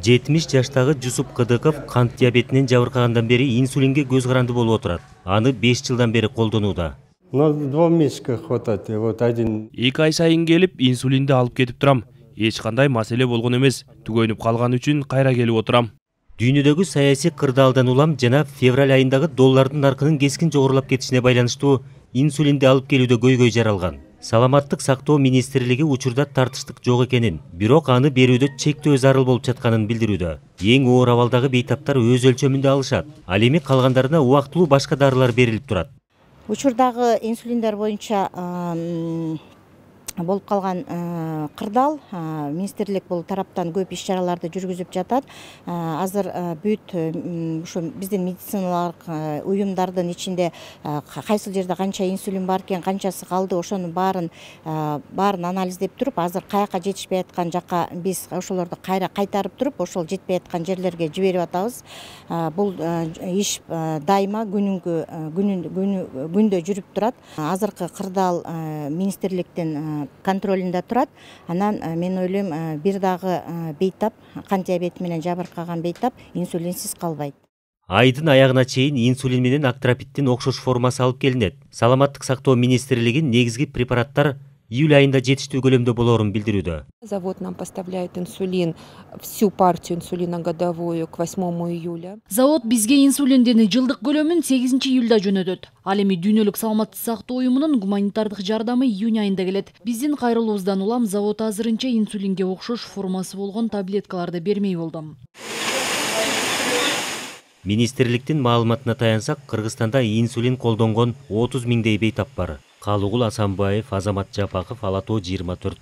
70 жаштагы Жусуп Кыдыков кант диабетинен жабыркагандан бери инсулинге көз каранды болуп отурат. Аны 5 жылдан бери колдонууда. На 2 месяца хватает. Вот один. 2 ай сайын келип инсулинди алып кетип турам. Эч кандай маселе болгон эмес. Түгөнүп калган үчүн кайра келип отурам. Дүйнөдөгү саясий кырдаалдан улам жана февраль айындагы доллардын наркынын кескин жогорулап кетишине байланыштуу инсулинди алып келүүдө көйгөй жаралган. Саламаттык сактоо министрлиги учурда тартыштык жок экенин, бирок аны берүүдө чектөө зарыл болуп жатканын билдирүүдө. Эң оор абалдагы бейтаптар өз өлчөмүндө алышат. Ал эми калгандарына убактылуу башка дарылар берилип турат. Учурдагы инсулиндер боюнча болуп калган кырдаал министрлик бул тараптан көп иш чараларды жүргүзүп жатат. Азыр бүт ушу биздин медициналык уюмдардын ичинде кайсы жерде канча инсулин бар экен, канчасы калды, ошонун баарын анализдеп туруп, азыр каяка жетишпей аткан жакка биз ошолорду кайтарып туруп, ошол жетпей аткан жерлерге жиберип атабыз. Бул иш дайыма күндө жүрүп турат. Азыркы кырдаал министрликтин контролинде турат. Анан мен ойлойм, бир дагы бейтап, кант диабети менен жабыркаган бейтап инсулинсиз калбайт. Айдын аягына чейин инсулин менен актропиттин окшош формасы алып келинет. Саламаттык сактоо министрлиги негизги препараттар июль айында жетиштүү көлөмдө болоорун билдирүүдө. Завод нам поставляет инсулин, всю партию инсулина годовую к 8 июля. Завод бизге инсулиндин жылдык көлөмүн 8 июлда жөнөтөт. Ал эми дүйнөлүк саламаттык сактоо уюмунун гуманитардык жардамы июнь айында келет. Биздин кайрылуубуздан улам завод азырынча инсулинге окшош формасы болгон таблеткаларды бермей болдум. Министрликтин маалыматына таянсак, Кыргызстанда инсулин колдонгон 30 миңдей бейтап бар. Калыгул Асанбаев, Азамат Жапаков, Ала Тоо 24.